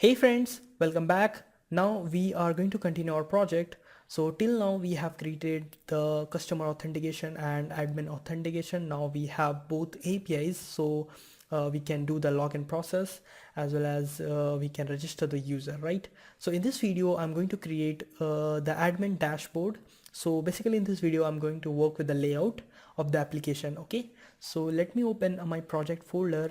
Hey friends, welcome back. Now we are going to continue our project. So till now we have created the customer authentication and admin authentication. Now we have both APIs, so we can do the login process as well as we can register the user, right? So in this video, I'm going to create the admin dashboard. So basically in this video, I'm going to work with the layout of the application. Okay, so let me open my project folder,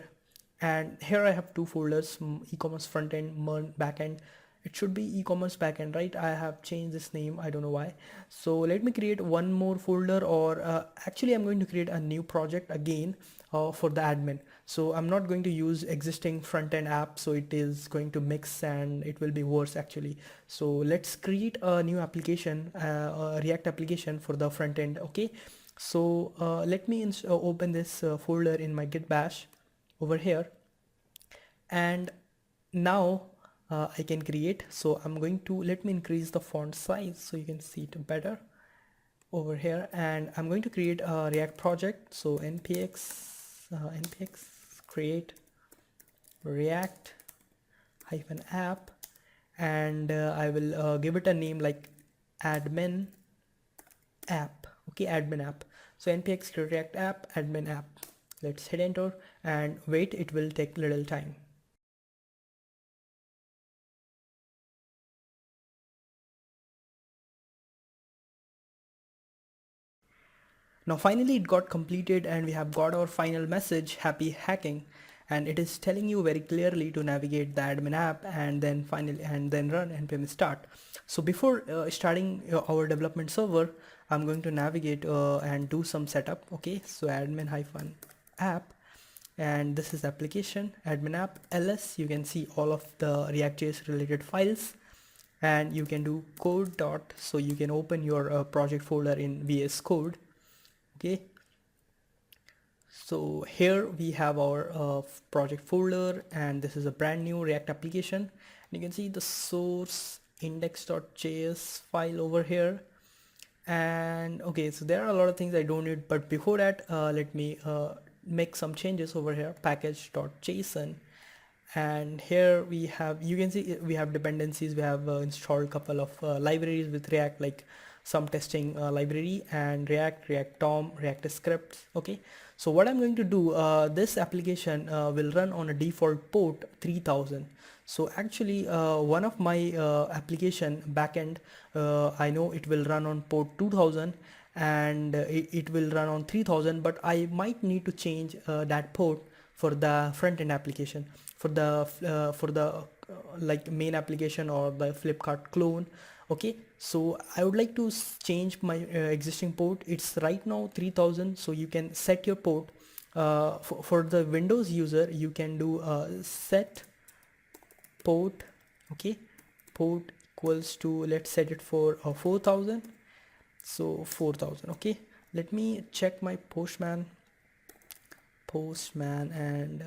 and here I have two folders: e-commerce front end, Mern backend. It should be e-commerce backend, right? I have changed this name, I don't know why. So let me create one more folder, or actually I'm going to create a new project again for the admin. So I'm not going to use existing front end app, so it is going to mix and it will be worse actually. So let's create a new application, a React application for the front end. Okay, so let me open this folder in my git bash over here, and now I can create. So I'm going to let me increase the font size so you can see it better over here, and I'm going to create a React project. So npx create React hyphen app, and I will give it a name like admin app. Okay, admin app. So npx create React app admin app. Let's hit enter and wait, it will take little time. Now finally it got completed and we have got our final message, happy hacking, and it is telling you very clearly to navigate the admin app and then run npm start. So before starting our development server, I'm going to navigate and do some setup. Okay, so admin hyphen app, and this is application admin app ls. You can see all of the React.js related files, and you can do code dot, so you can open your project folder in VS Code. Okay, so here we have our project folder, and this is a brand new React application, and you can see the source index.js file over here. And okay, so there are a lot of things I don't need, but before that let me make some changes over here. Package.json, and here we have, you can see we have dependencies. We have installed a couple of libraries with React, like some testing library and React DOM, React scripts. Okay, so what I'm going to do, this application will run on a default port 3000. So actually one of my application backend, I know it will run on port 2000, and it will run on 3000, but I might need to change that port for the front end application, for the like main application or the Flipkart clone. Okay, so I would like to change my existing port. It's right now 3000, so you can set your port. For the Windows user, you can do set port. Okay, port equals to, let's set it for 4000. So 4000. Okay, let me check my postman, and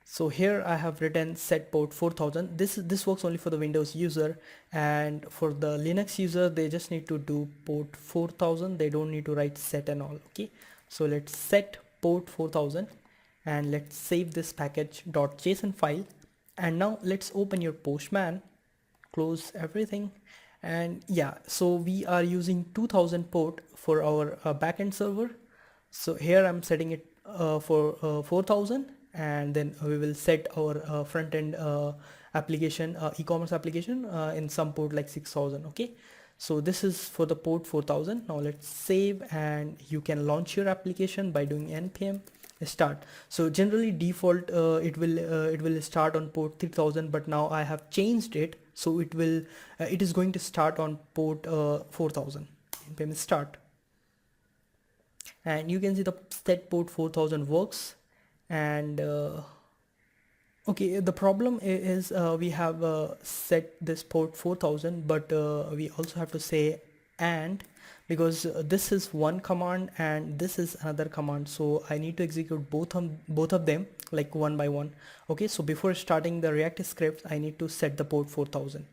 so here I have written set port 4000. This works only for the Windows user, and for the Linux user they just need to do port 4000. They don't need to write set and all. Okay, so let's set port 4000, and let's save this package.json file. And now let's open your postman, close everything, and yeah, so we are using 2000 port for our backend server. So here I'm setting it for 4000, and then we will set our front end application, e-commerce application, in some port like 6000. Okay, so this is for the port 4000. Now let's save, and you can launch your application by doing npm start. So generally default it will start on port 3000, but now I have changed it, so it is going to start on port 4000. npm start, and you can see the set port 4000 works. And okay, the problem is we have set this port 4000, but we also have to say and, because this is one command and this is another command, so I need to execute both of them like one by one. Okay, so before starting the React script, I need to set the port 4000,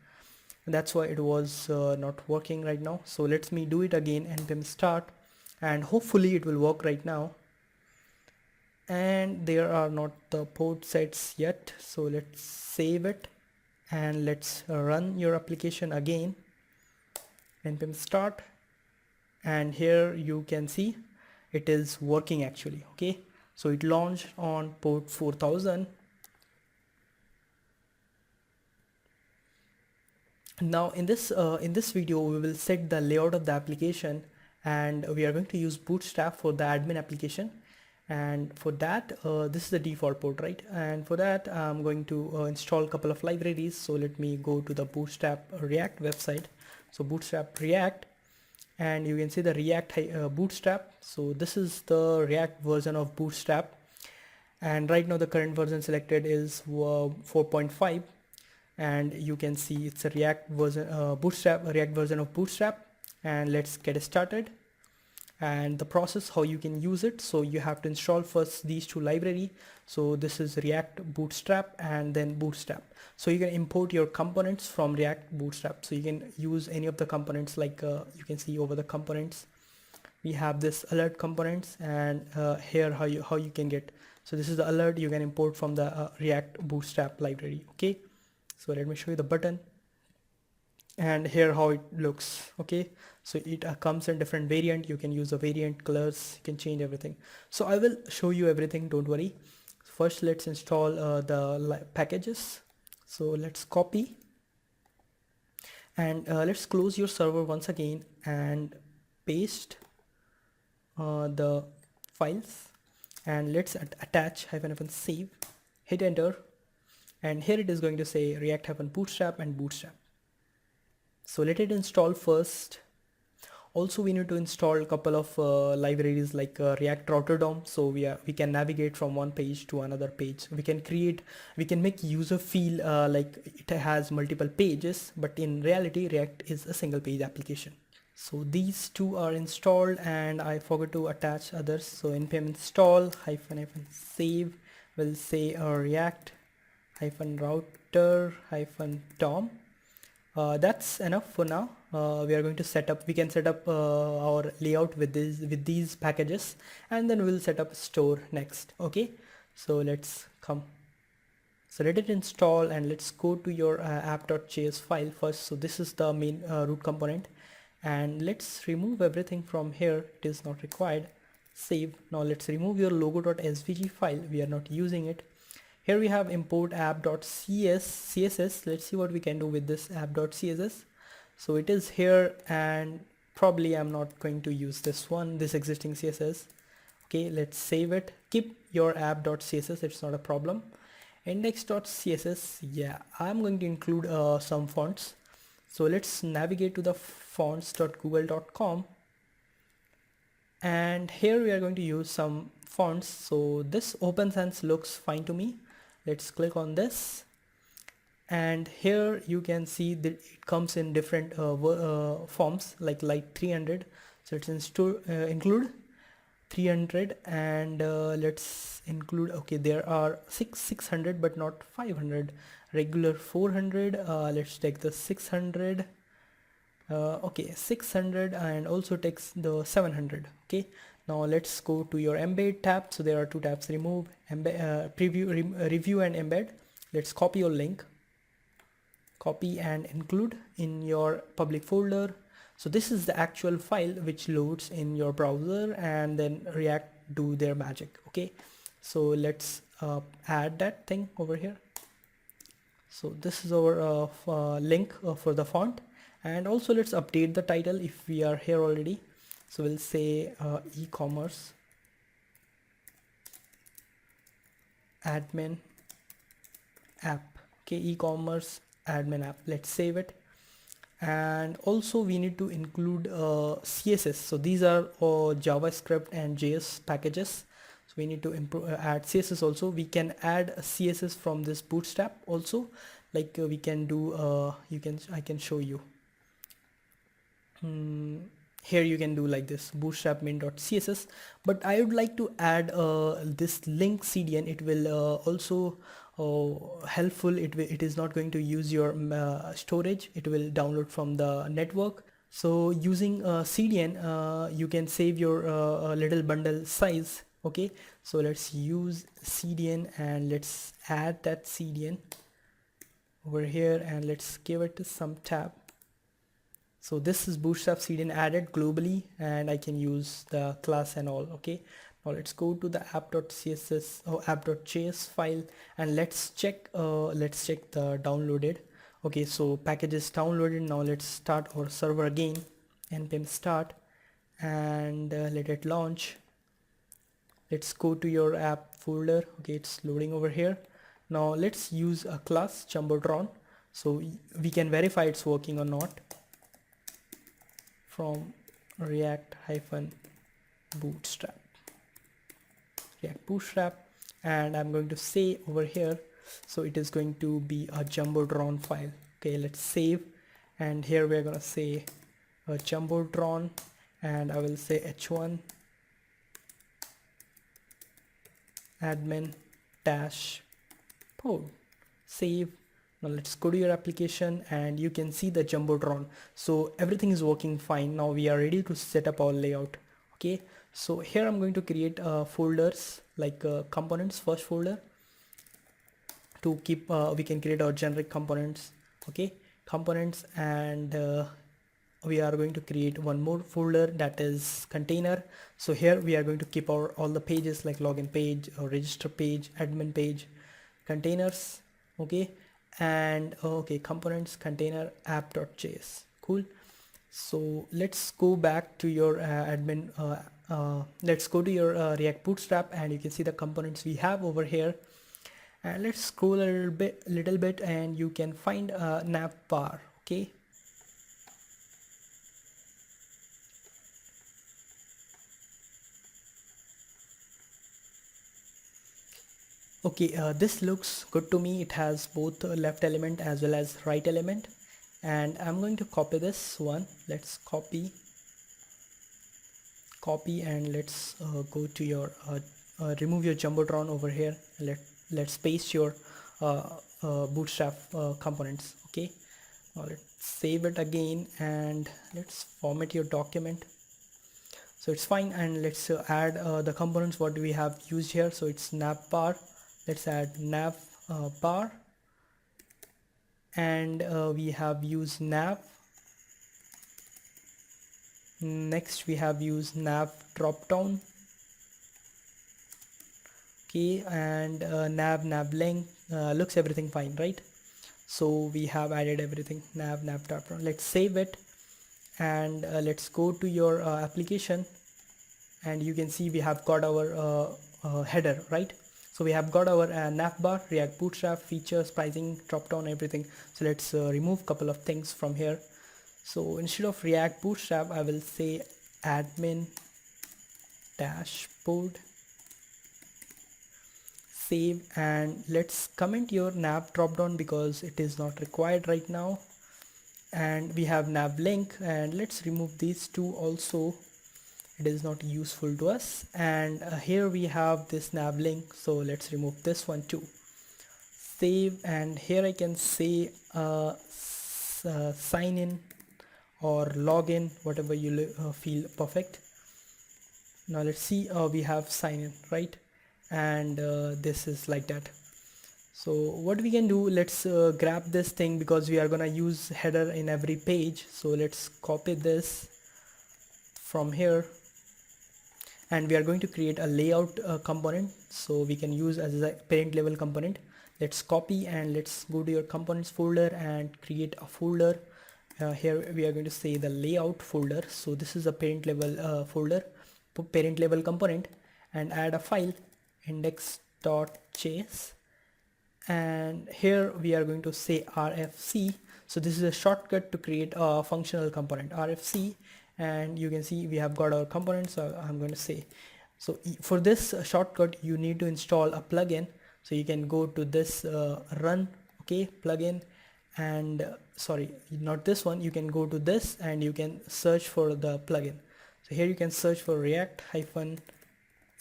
and that's why it was not working right now. So let me do it again, npm start, and hopefully it will work right now. And there are not the port sets yet, so let's save it and let's run your application again. Npm start, and here you can see it is working actually. Okay, so it launched on port 4000. Now in this video we will set the layout of the application, and we are going to use bootstrap for the admin application. And for that this is the default port, right? And for that I'm going to install a couple of libraries. So let me go to the bootstrap react website. So bootstrap react, and you can see the react bootstrap. So this is the react version of bootstrap, and right now the current version selected is 4.5, and you can see it's a react version react version of bootstrap. And let's get started. And the process how you can use it, so you have to install first these two library. So this is react bootstrap and then bootstrap. So you can import your components from react bootstrap, so you can use any of the components, like you can see over the components we have this alert components, and here how you can get. So this is the alert you can import from the react bootstrap library. Okay, so let me show you the button, and here how it looks. Okay, so it comes in different variant. You can use the variant colors, you can change everything. So I will show you everything, don't worry. First let's install the packages. So let's copy, and let's close your server once again and paste the files, and let's attach hyphen save, hit enter, and here it is going to say react bootstrap and bootstrap. So let it install first. Also we need to install a couple of libraries like React Rotterdam, so we can navigate from one page to another page. We can make user feel like it has multiple pages, but in reality React is a single page application. So these two are installed, and I forgot to attach others. So npm install hyphen save will say react router tom. That's enough for now. We are going to we can set up our layout with these packages, and then we'll set up store next. Okay, so let's come. So let it install, and let's go to your app.js file first. So this is the main root component, and let's remove everything from here. It is not required. Save. Now let's remove your logo.svg file. We are not using it. Here we have import app.css. Let's see what we can do with this app.css. So it is here, and probably I'm not going to use this existing CSS. Okay, let's save it. Keep your app.css, it's not a problem. Index.css, yeah, I'm going to include some fonts. So let's navigate to the fonts.google.com, and here we are going to use some fonts. So this Open Sans looks fine to me. Let's click on this, and here you can see that it comes in different forms like 300. So let's include 300, and let's include, okay, there are 600 but not 500. Regular 400, let's take the 600. Okay, 600, and also takes the 700. Okay, now let's go to your embed tab. So there are two tabs: remove, review and embed. Let's copy your link, copy and include in your public folder. So this is the actual file which loads in your browser, and then React do their magic. Okay, so let's add that thing over here. So this is our link for the font, and also let's update the title if we are here already. So we'll say e-commerce admin app. Okay, e-commerce admin app. Let's save it. And also we need to include CSS. So these are JavaScript and JS packages. So we need to add CSS also. We can add a CSS from this bootstrap also. Like we can do I can show you. Here you can do like this bootstrap main.css, but I would like to add this link CDN. It will also helpful. It is not going to use your storage. It will download from the network. So using CDN, you can save your little bundle size. Okay, so let's use CDN and let's add that CDN over here and let's give it some tab. So this is bootstrap CDN added globally and I can use the class and all. Okay, now let's go to the app.css or app.js file and let's check the downloaded. Okay, so package is downloaded. Now let's start our server again, npm start, and let it launch. Let's go to your app folder. Okay, it's loading over here. Now let's use a class jumbotron so we can verify it's working or not from react-bootstrap and I'm going to say over here, so it is going to be a jumbotron file. Okay, let's save, and here we're gonna say a jumbotron and I will say h1 admin dash pod. Save. Now let's go to your application and you can see the jumbotron. So everything is working fine. Now we are ready to set up our layout. Okay, so here I'm going to create folders like components, first folder to keep we can create our generic components. Okay, components, and we are going to create one more folder that is container. So here we are going to keep our all the pages like login page or register page, admin page, containers. Okay, and okay, components, container, app.js. Cool. So let's go back to your admin let's go to your React Bootstrap and you can see the components we have over here, and let's scroll a little bit and you can find a nav bar. Okay, okay, this looks good to me. It has both left element as well as right element, and I'm going to copy this one. Let's copy and let's go to your remove your jumbotron over here. Let's paste your bootstrap components. Okay, now let's save it again and let's format your document so it's fine, and let's add the components what we have used here. So it's nav bar. Let's add nav bar, and we have used nav. Next we have used nav drop down. Okay, and nav length, looks everything fine, right? So we have added everything, nav drop down. Let's save it and let's go to your application, and you can see we have got our header, right? So we have got our nav bar, React Bootstrap, features, pricing, drop down, everything. So let's remove couple of things from here. So instead of React Bootstrap, I will say admin dashboard. Save, and let's comment your nav dropdown because it is not required right now. And we have nav link, and let's remove these two also. It is not useful to us. And here we have this nav link, so let's remove this one too. Save, and here I can say sign in or login, whatever you feel perfect. Now let's see, we have sign in, right? And this is like that. So what we can do, let's grab this thing because we are gonna use header in every page. So let's copy this from here, and we are going to create a layout component so we can use as a parent level component. Let's copy and let's go to your components folder and create a folder. Here we are going to say the layout folder. So this is a parent level folder, parent level component, and add a file index.js, and here we are going to say RFC. So this is a shortcut to create a functional component, RFC, and you can see we have got our components. So I'm going to say, so for this shortcut you need to install a plugin. So you can go to this run, okay, plugin, and sorry, not this one, you can go to this and you can search for the plugin. So here you can search for React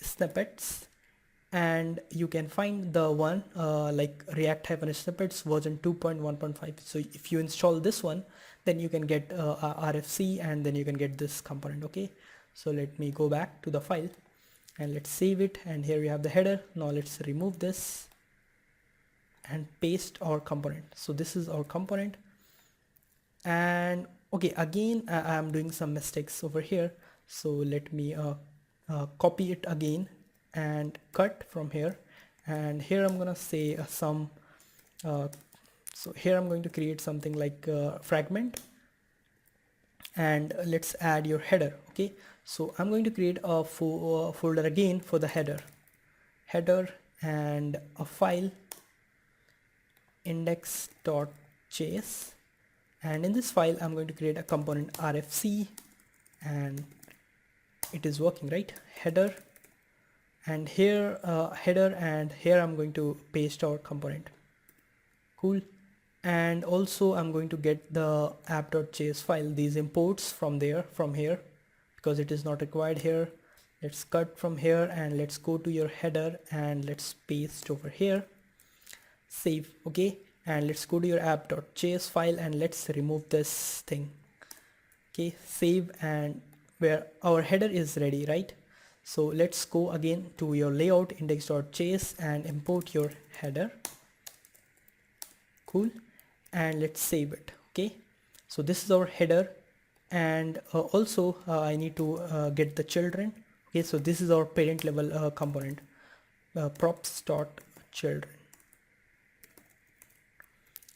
-snippets, and you can find the one like React-snippets version 2.1.5. so if you install this one, then you can get RFC, and then you can get this component. Okay, so let me go back to the file and let's save it, and here we have the header. Now let's remove this and paste our component. So this is our component. And okay, again I'm doing some mistakes over here, so let me copy it again and cut from here, and here I'm gonna say some so here I'm going to create something like fragment, and let's add your header. Okay, so I'm going to create a folder again for the header and a file index.js, and in this file I'm going to create a component RFC, and it is working, right? Header, and here header, and here I'm going to paste our component. Cool. And also I'm going to get the app.js file, these imports from here, because it is not required here. Let's cut from here and let's go to your header and let's paste over here, save. Okay, and let's go to your app.js file and let's remove this thing. Okay, save, and where our header is ready, right? So let's go again to your layout index.js and import your header. Cool, and let's save it. Okay, so this is our header, and also I need to get the children. Okay, so this is our parent level component, props.children.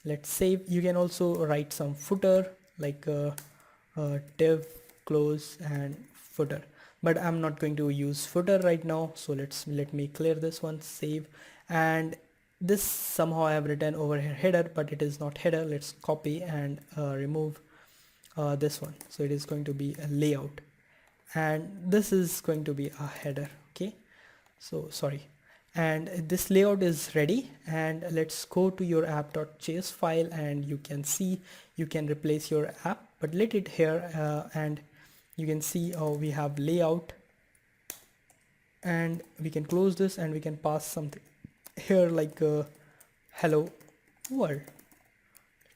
Let's save. You can also write some footer like div close and footer, but I'm not going to use footer right now, so let me clear this one, save. And this somehow I have written over here header, but it is not header. Let's copy and remove this one, so it is going to be a layout, and this is going to be a header. Okay, so sorry, and this layout is ready, and let's go to your app.js file, and you can see you can replace your app, but let it here, and you can see we have layout, and we can close this and we can pass something here like hello world.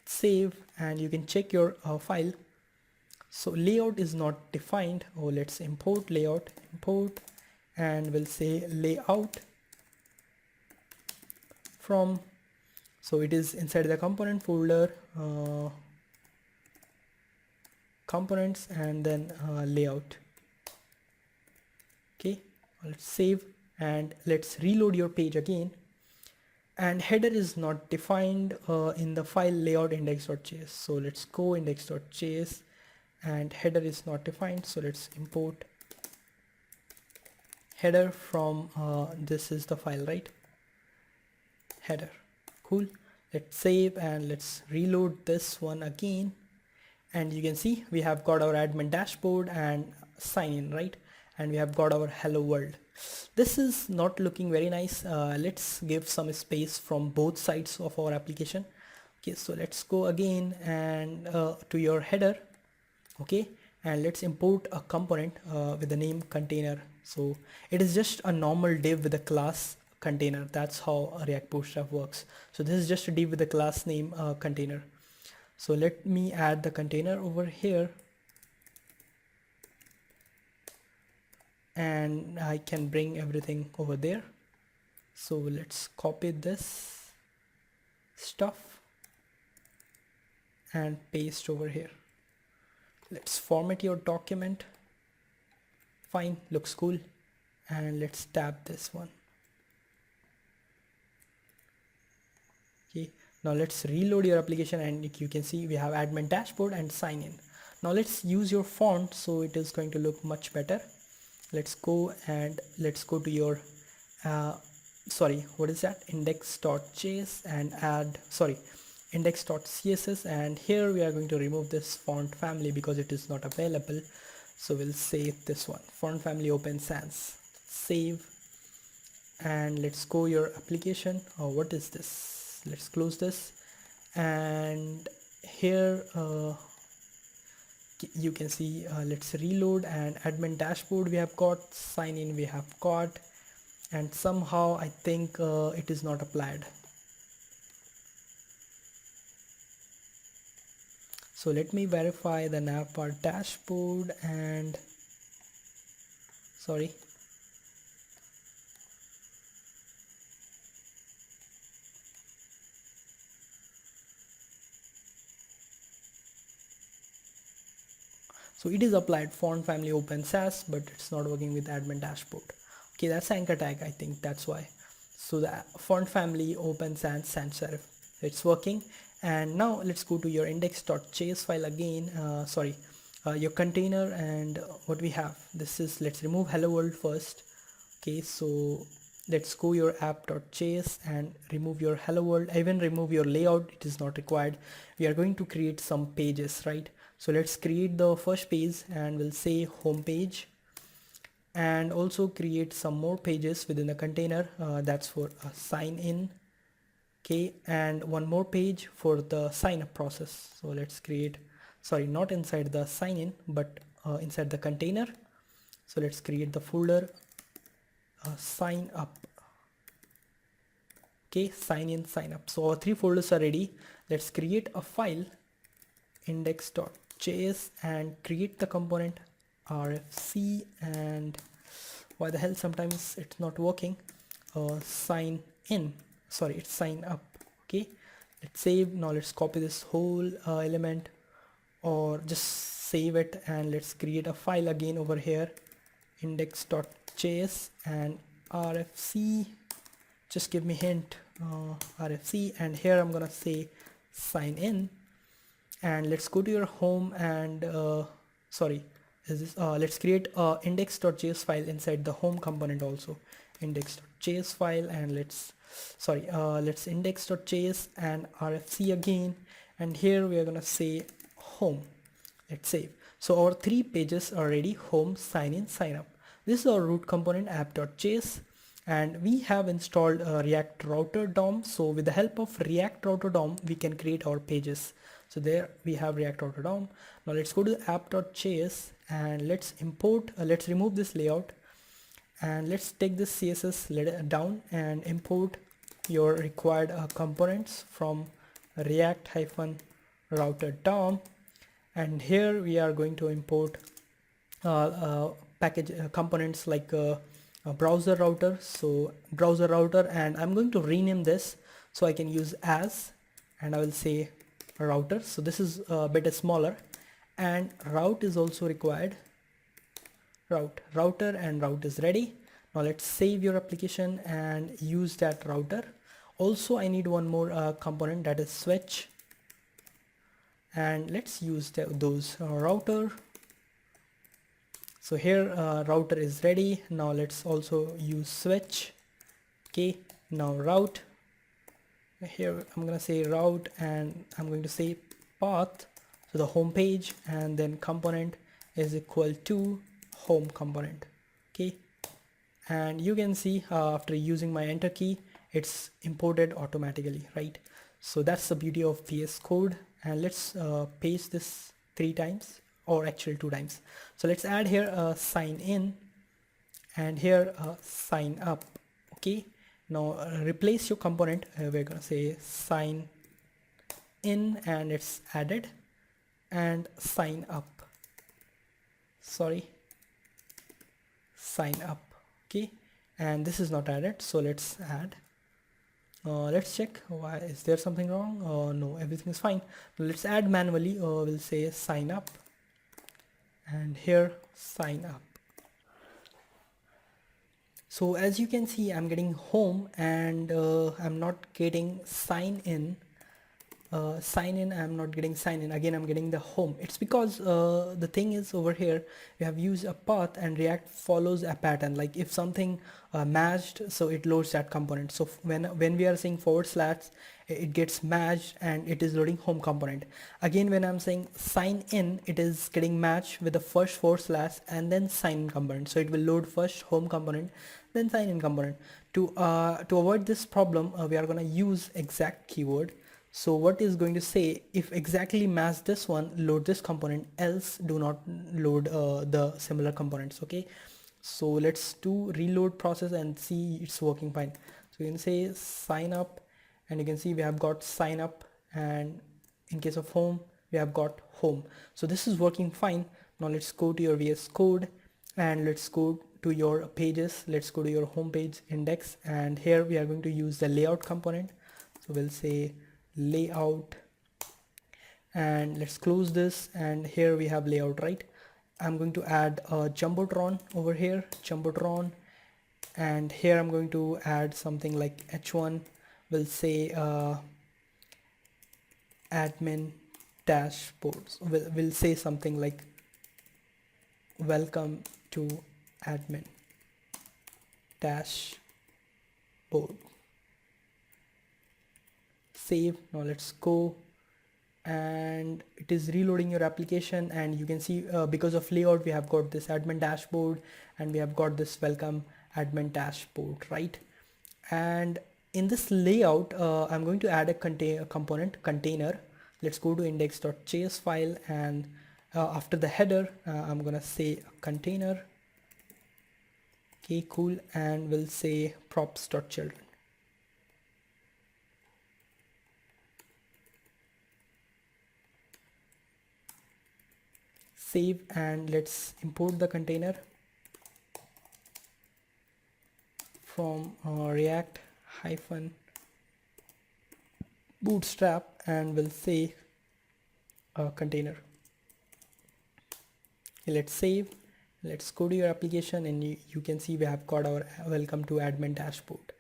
Save, and you can check your file. So layout is not defined. Oh, let's import layout, import, and we'll say layout from, so it is inside the component folder, components, and then layout. Okay, let's save, and let's reload your page again, and header is not defined in the file layout index.js. So let's go index.js, and header is not defined, so let's import header from this is the file, right? Header. Cool, let's save, and let's reload this one again, and you can see we have got our admin dashboard and sign in, right? And we have got our hello world. This is not looking very nice. Let's give some space from both sides of our application. Okay, so let's go again and to your header. Okay, and let's import a component with the name container. So it is just a normal div with a class container. That's how React Bootstrap works. So this is just a div with a class name container. So let me add the container over here, and I can bring everything over there. So let's copy this stuff and paste over here. Let's format your document. Fine, looks cool. And let's tab this one. Okay, now let's reload your application, and you can see we have admin dashboard and sign in. Now let's use your font, so it is going to look much better. Let's go and let's go to your sorry, what is that, index.js, and add, sorry, index.css, and here we are going to remove this font family because it is not available. So we'll save this one, font family open sans, save, and let's go your application. Oh, what is this? Let's close this, and here you can see let's reload, and admin dashboard we have got, sign in we have got, and somehow I think it is not applied. So let me verify the navbar dashboard, and sorry, so it is applied font family open sans, but it's not working with admin dashboard. Okay, that's anchor tag, I think that's why. So the font family open sans sans serif, it's working. And now let's go to your index.js file again. Your container, and what we have, this is, let's remove hello world first. Okay, so let's go your app.js and remove your hello world, even remove your layout, it is not required. We are going to create some pages, right? So let's create the first page and we'll say home page, and also create some more pages within the container, that's for a sign in. Okay, and one more page for the sign up process. So let's create, sorry, not inside the sign in, but inside the container. So let's create the folder sign up. Okay, sign in, sign up. So our 3 folders are ready. Let's create a file, index.js, and create the component rfc, and why the hell sometimes it's not working, sign in, sorry, it's sign up. Okay, let's save. Now let's copy this whole element, or just save it, and let's create a file again over here, index.js and rfc. Just give me hint, rfc, and here I'm gonna say sign in. And let's go to your home, and let's create a index.js file inside the home component also, index.js file, and let's index.js and rfc again, and here we are gonna say home. Let's save. So our 3 pages are ready: home, sign in, sign up. This is our root component app.js, and we have installed a React Router DOM. So with the help of React Router DOM, we can create our pages. So there we have React Router DOM. Now let's go to app.js and let's import, let's remove this layout, and let's take this CSS down and import your required components from React-Router DOM. And here we are going to import package components like a browser router. So browser router, and I'm going to rename this so I can use as, and I will say router. So this is a bit smaller, and route is also required. Router, and route is ready. Now let's save your application and use that router. Also I need one more component, that is switch, and let's use those router. So here router is ready. Now let's also use switch. Okay, now route, here I'm gonna say route, and I'm going to say path, so the home page, and then component is equal to home component. Okay, and you can see after using my enter key, it's imported automatically, right? So that's the beauty of VS Code. And let's paste this 3 times, or actually 2 times. So let's add here a sign in, and here a sign up. Okay, now replace your component. We're gonna say sign in, and it's added, and sign up, sign up. Okay, and this is not added, so let's add. Let's check, why is there something wrong? No, everything is fine. Let's add manually. We'll say sign up, and here sign up. So as you can see, I'm getting home, and I'm not getting sign in. I'm not getting sign in. Again, I'm getting the home. It's because the thing is, over here we have used a path, and React follows a pattern. Like if something matched, so it loads that component. So when we are saying /, it gets matched and it is loading home component. Again, when I'm saying sign in, it is getting matched with the first / and then sign in component. So it will load first home component, then sign in component. To avoid this problem, we are gonna use exact keyword. So what is going to say, if exactly match this one, load this component, else do not load the similar components. Okay, so let's do reload process and see it's working fine. So you can say sign up, and you can see we have got sign up, and in case of home we have got home. So this is working fine. Now let's go to your VS Code and let's go to your pages. Let's go to your home page index, and here we are going to use the layout component. So we'll say layout, and let's close this, and here we have layout, right? I'm going to add a jumbotron over here, jumbotron, and here I'm going to add something like h1. We'll say admin dashboards. We'll say something like welcome to admin dashboard. Save. Now let's go, and it is reloading your application, and you can see because of layout we have got this admin dashboard and we have got this welcome admin dashboard, right? And in this layout I'm going to add a component container. Let's go to index.js file, and after the header I'm gonna say container. Okay, cool, and we'll say props.children. Save, and let's import the container from react hyphen bootstrap, and we'll say container. Okay, let's save. Let's go to your application, and you can see we have got our welcome to admin dashboard.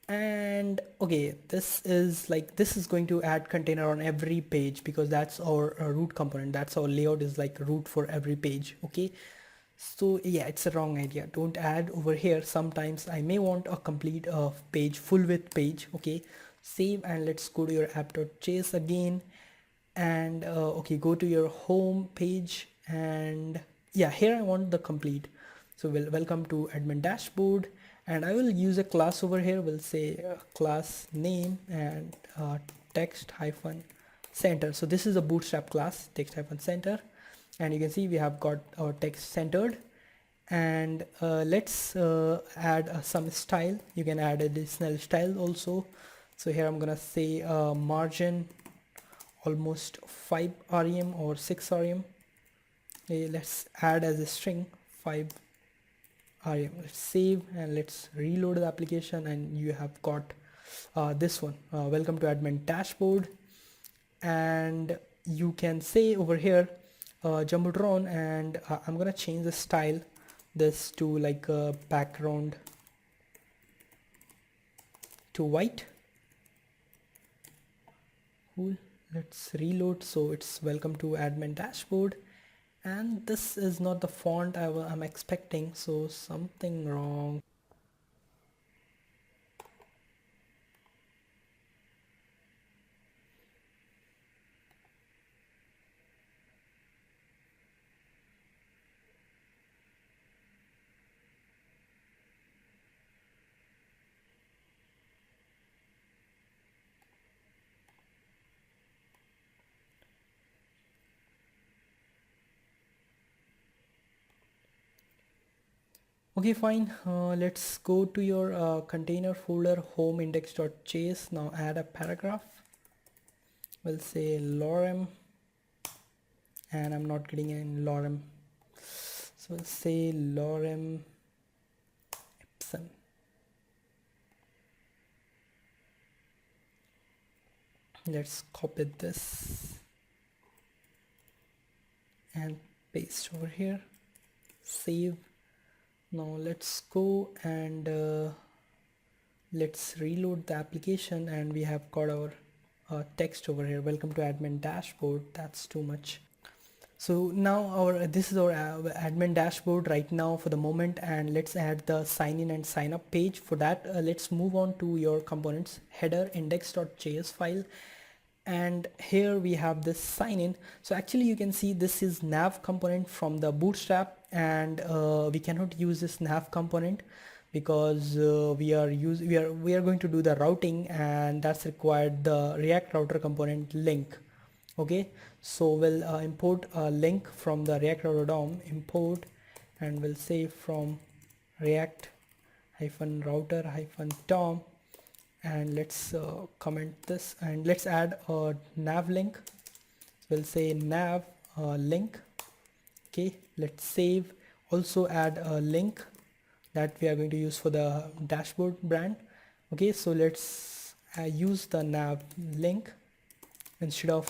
And okay, this is going to add container on every page because that's our root component. That's our layout is like root for every page. Okay, so yeah, it's a wrong idea. Don't add over here. Sometimes I may want a complete page, full width page. Okay, save, and let's go to your app.js again, and okay, go to your home page, and yeah, here I want the complete. So we'll welcome to admin dashboard, and I will use a class over here. We'll say class name and text hyphen center. So this is a bootstrap class, text hyphen center, and you can see we have got our text centered. And let's add some style. You can add additional style also. So here I'm gonna say margin almost 5 rem or 6 rem. Okay, let's add as a string 5 rem. Let's save, and let's reload the application, and you have got this one, welcome to admin dashboard. And you can say over here jumbotron, and I'm gonna change the style this to like a background to white. Cool, let's reload. So it's welcome to admin dashboard, and this is not the font I'm expecting, so something wrong. Okay, fine. Let's go to your container folder, home index.js. Now add a paragraph. We'll say lorem, and I'm not getting in lorem, so we'll say lorem ipsum. Let's copy this and paste over here. Save. Now let's go and let's reload the application, and we have got our text over here, welcome to admin dashboard. That's too much. So now this is our admin dashboard right now for the moment, and let's add the sign in and sign up page. For that let's move on to your components, header index.js file, and here we have this sign in. So actually you can see this is nav component from the bootstrap, and we cannot use this nav component because we are going to do the routing, and that's required the React router component link. Okay, so we'll import a link from the React router DOM import, and we'll say from React hyphen router hyphen DOM, and let's comment this, and let's add a nav link. we'll say nav link. Okay, let's save. Also add a link that we are going to use for the dashboard brand. Okay, so let's use the nav link instead of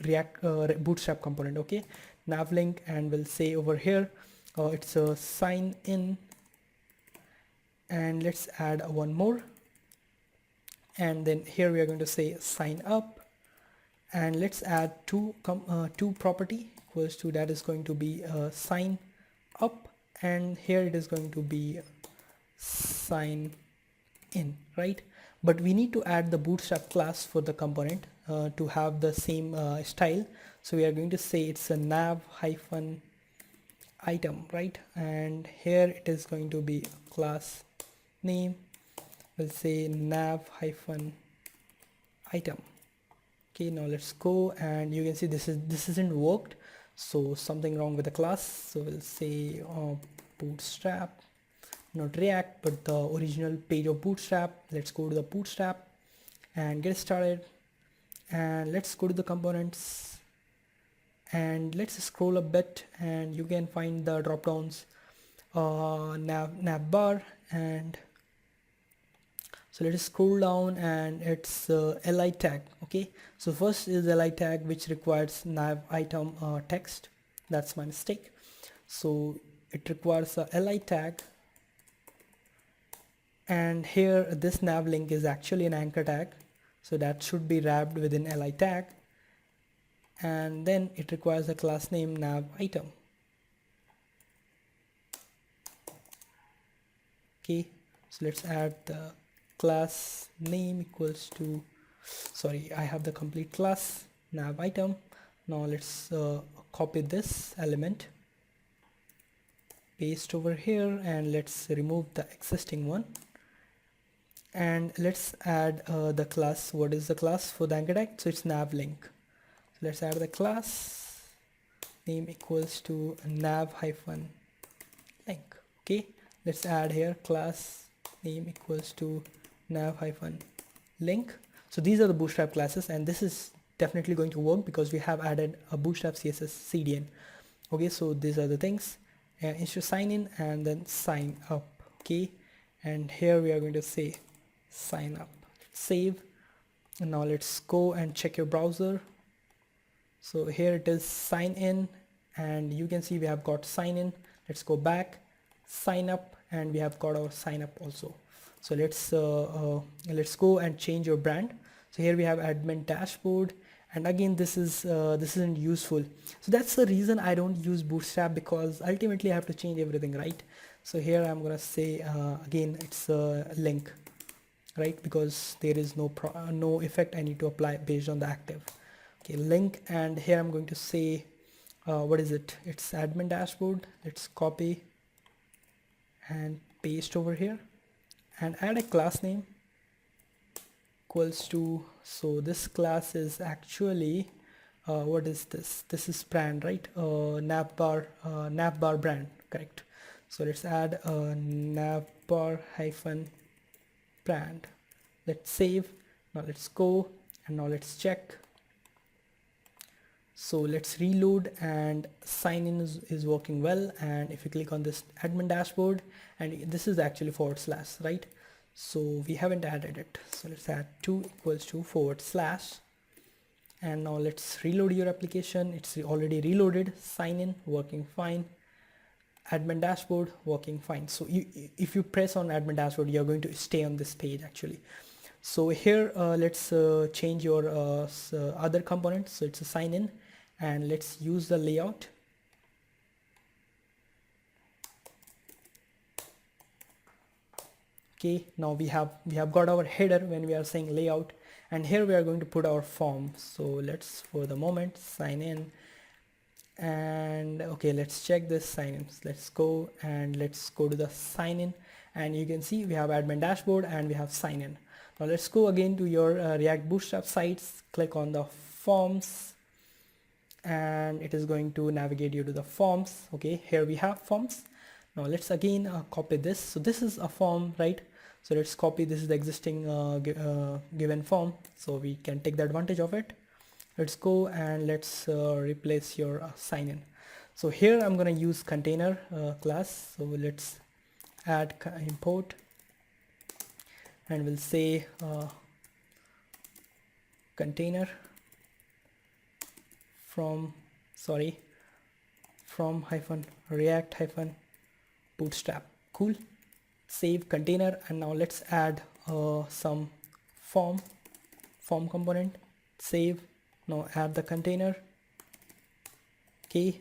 react bootstrap component. Okay, nav link, and we'll say over here it's a sign in, and let's add one more, and then here we are going to say sign up, and let's add two property equals to, that is going to be sign up, and here it is going to be sign in, right? But we need to add the bootstrap class for the component to have the same style. So we are going to say it's a nav hyphen item, right? And here it is going to be class name, we'll say nav hyphen item. Okay, now let's go, and you can see this isn't worked, so something wrong with the class. So we'll say bootstrap, not React, but the original page of bootstrap. Let's go to the bootstrap and get started, and let's go to the components, and let's scroll a bit, and you can find the drop downs, nav bar, and so let us scroll down, and it's li tag. Okay, so first is li tag, which requires nav item text. That's my mistake. So it requires a li tag, and here this nav link is actually an anchor tag, so that should be wrapped within li tag, and then it requires a class name nav item. Okay, so let's add the class name equals to, sorry, I have the complete class nav item. Now let's copy this element, paste over here, and let's remove the existing one, and let's add the class. What is the class for the anchor tag? So it's nav link. So let's add the class name equals to nav hyphen link. Okay, let's add here class name equals to nav hyphen link. So these are the bootstrap classes, and this is definitely going to work because we have added a bootstrap CSS CDN. Okay, so these are the things, and it should sign in and then sign up. Okay, and here we are going to say sign up, save, and now let's go and check your browser. So here it is sign in, and you can see we have got sign in. Let's go back, sign up, and we have got our sign up also. So let's go and change your brand. So here we have admin dashboard, and again this isn't useful. So that's the reason I don't use bootstrap, because ultimately I have to change everything, right? So here I'm gonna say again it's a link, right? Because there is no effect I need to apply based on the active. Okay, link, and here I'm going to say what is it? It's admin dashboard. Let's copy and paste over here, and add a class name equals to, so this class is actually what is this? This is brand, right? Navbar brand, correct? So let's add a navbar hyphen brand. Let's save. Now let's go, and now let's check. So let's reload, and sign in is working well. And if you click on this admin dashboard, and this is actually /, right? So we haven't added it. So let's add 2 equals to /, and now let's reload your application. It's already reloaded. Sign in working fine. Admin dashboard working fine. So if you press on admin dashboard, you're going to stay on this page actually. So here let's change your other components. So it's a sign in, and let's use the layout. Okay, now we have got our header when we are saying layout, and here we are going to put our form. So let's, for the moment, sign in, and okay, let's check this sign in. Let's go, and let's go to the sign in, and you can see we have admin dashboard and we have sign in. Now let's go again to your React Bootstrap sites, click on the forms, and it is going to navigate you to the forms. Okay, here we have forms. Now let's again copy this. So this is a form, right? So let's copy, this is the existing given form, so we can take the advantage of it. Let's go and let's replace your sign in. So here I'm going to use container class. So let's add import, and we'll say container from hyphen react hyphen bootstrap. Cool. Save container, and now let's add some form component. Save. Now add the container. Okay,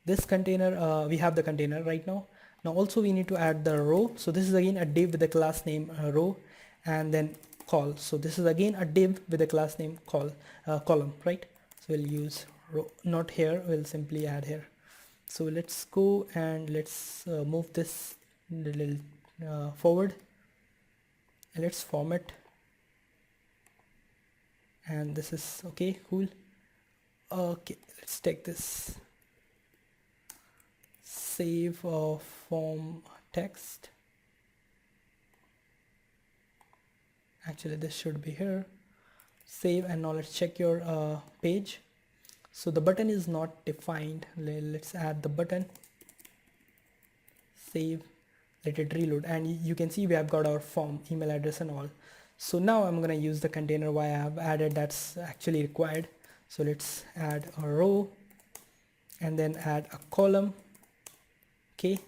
this container, we have the container right now. Now also we need to add the row. So this is again a div with the class name row, and then call. So this is again a div with the class name column, right? So we'll use row, not here, we'll simply add here. So let's go and let's move this little forward, and let's format, and this is okay. Cool. Okay, let's take this, save form text. Actually this should be here. Save, and now let's check your page. So the button is not defined. Let's add the button. Save, let it reload, and you can see we have got our form, email address and all. So now I'm gonna use the container why I have added, that's actually required. So let's add a row and then add a column. Okay,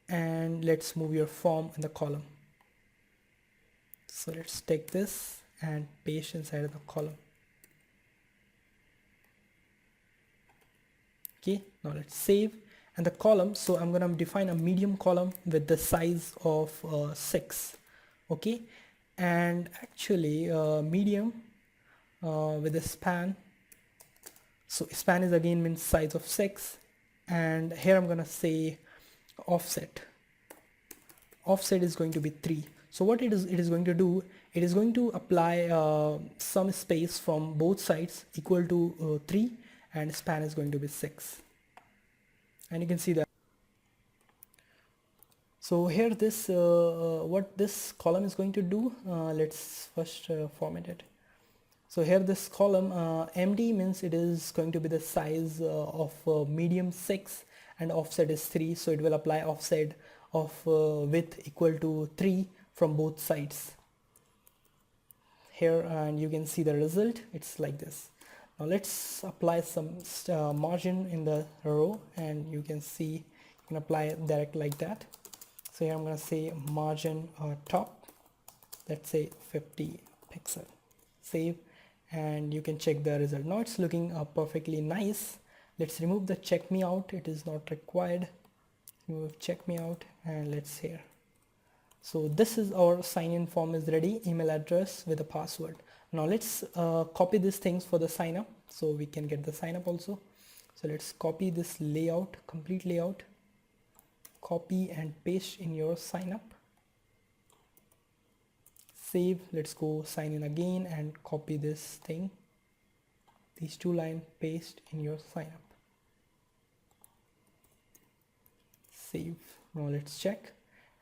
and let's move your form in the column. So let's take this and paste inside of the column. Okay, now let's save. And the column, so I'm gonna define a medium column with the size of 6. Okay, and actually medium with a span. So span is again means size of 6, and here I'm gonna say offset is going to be 3. So what it is going to do, it is going to apply some space from both sides equal to 3, and span is going to be 6, and you can see that. So here this what this column is going to do, let's first format it. So here this column MD means it is going to be the size of medium 6, and offset is 3, so it will apply offset of width equal to 3 from both sides here, and you can see the result, it's like this. Now let's apply some margin in the row, and you can see you can apply it direct like that. So here I'm going to say margin top, let's say 50 pixel. Save, and you can check the result. Now it's looking perfectly nice. Let's remove the check me out, it is not required. Remove check me out, and let's here. So this is our sign in form is ready, email address with a password. Now let's copy these things for the sign up, so we can get the sign up also. So let's copy this layout, complete layout, copy and paste in your sign up. Save, let's go sign in again and copy this thing, these 2 lines, paste in your sign up. Save. Now let's check,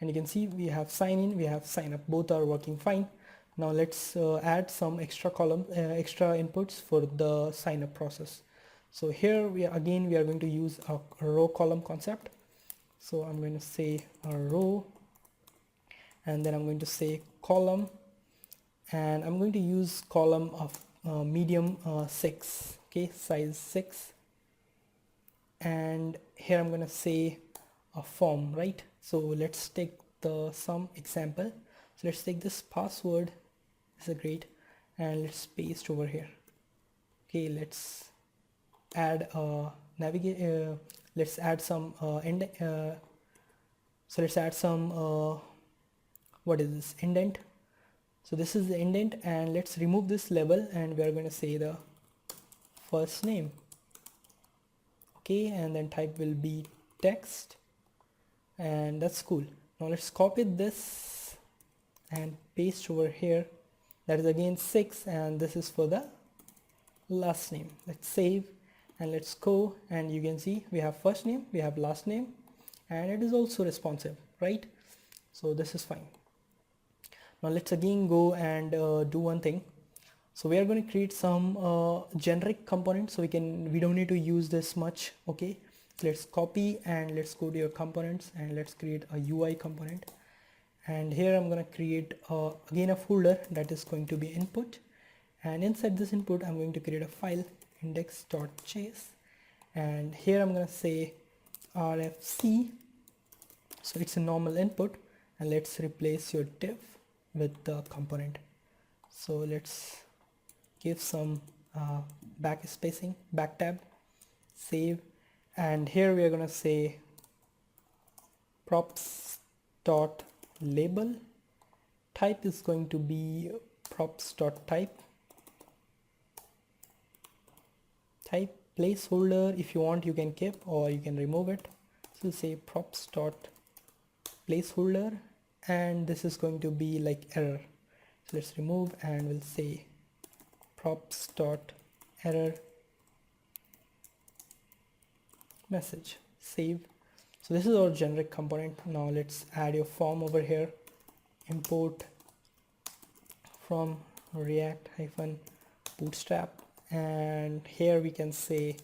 and you can see we have sign in, we have sign up, both are working fine. Now let's add some extra extra inputs for the sign up process. So here we are going to use a row column concept. So I'm going to say a row, and then I'm going to say column, and I'm going to use column of medium 6, okay, size 6, and here I'm going to say a form, right? So let's take some example. So let's take this password, this is great, and let's paste over here. Okay, let's add let's add some so let's add some what is this, indent. So this is the indent, and let's remove this label, and we are going to say the first name. Okay, and then type will be text, and that's cool. Now let's copy this and paste over here. That is again 6, and this is for the last name. Let's save, and let's go, and you can see we have first name, we have last name, and it is also responsive, right? So this is fine. Now let's again go and do one thing. So we are going to create some generic components, so we don't need to use this much. Okay, let's copy and let's go to your components and let's create a UI component. And here I'm going to create again a folder that is going to be input, and inside this input I'm going to create a file index.js, and here I'm going to say rfc, so it's a normal input, and let's replace your div with the component. So let's give some back spacing, back tab, save, and here we are going to say props dot label, type is going to be props dot type, placeholder, if you want you can keep or you can remove it, so we'll say props dot placeholder, and this is going to be like error, so let's remove and we'll say props dot error message, save. So this is our generic component. Now let's add your form over here, import from react bootstrap, and here we can say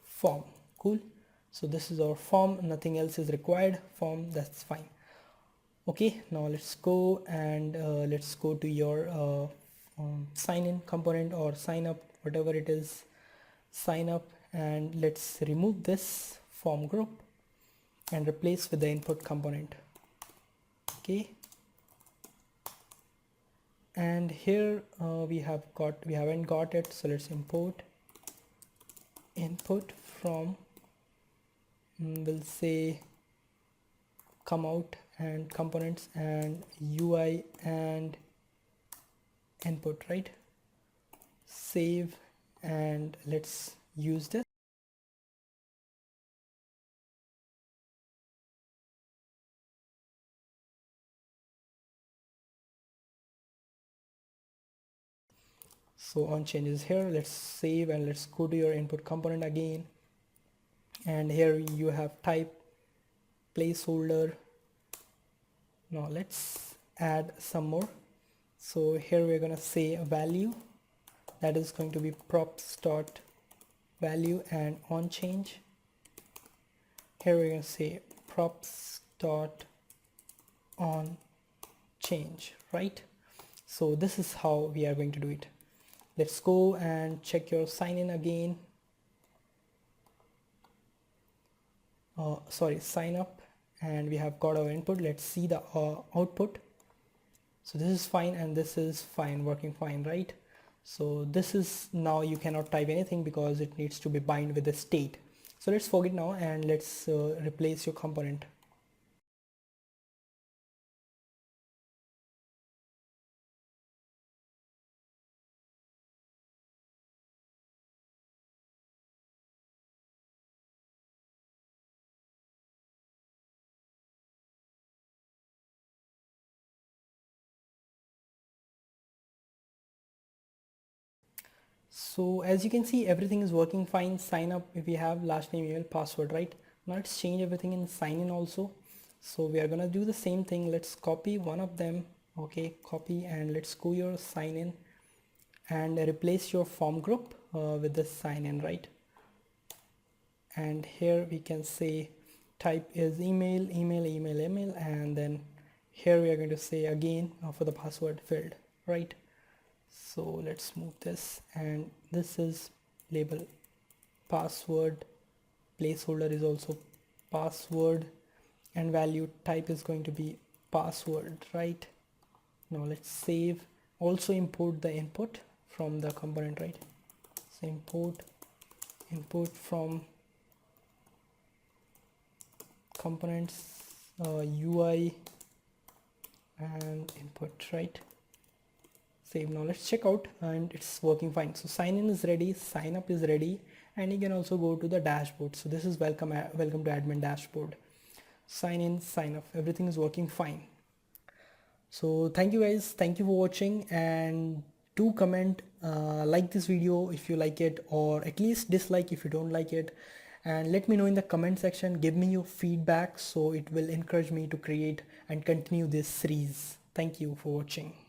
form. Cool. So this is our form, nothing else is required, form, that's fine. Okay, now let's go and let's go to your sign in component or sign up, whatever it is, sign up, and let's remove this form group and replace with the input component. Okay, and here we haven't got it, so let's import input from we'll say come out and components and UI and input, right? Save, and let's use this. So on changes here, let's save and let's go to your input component again, and here you have type, placeholder. Now let's add some more. So here we're gonna say a value, that is going to be props dot value, and on change here we're gonna say props dot on change, right? So this is how we are going to do it. Let's go and check your sign in again. Sign up, and we have got our input. Let's see the output. So this is fine and this is fine, working fine, right? So this is, now you cannot type anything because it needs to be bind with the state. So let's forget now and let's replace your component. So as you can see, everything is working fine. Sign up, if we have last name, email, password, right? Now let's change everything in sign in also. So we are gonna do the same thing. Let's copy one of them. Okay, copy, and let's go your sign in and replace your form group with the sign in, right? And here we can say type is email, and then here we are going to say again for the password field, right? So let's move this, and this is label password, placeholder is also password, and value type is going to be password, right? Now let's save. Also import the input from the component, right? So import input from components, UI and input, right? Save. Now let's check out, and it's working fine. So sign in is ready, sign up is ready, and you can also go to the dashboard. So this is welcome to admin dashboard. Sign in, sign up, everything is working fine. So thank you guys, thank you for watching, and do comment, like this video if you like it, or at least dislike if you don't like it, and let me know in the comment section. Give me your feedback, so it will encourage me to create and continue this series. Thank you for watching.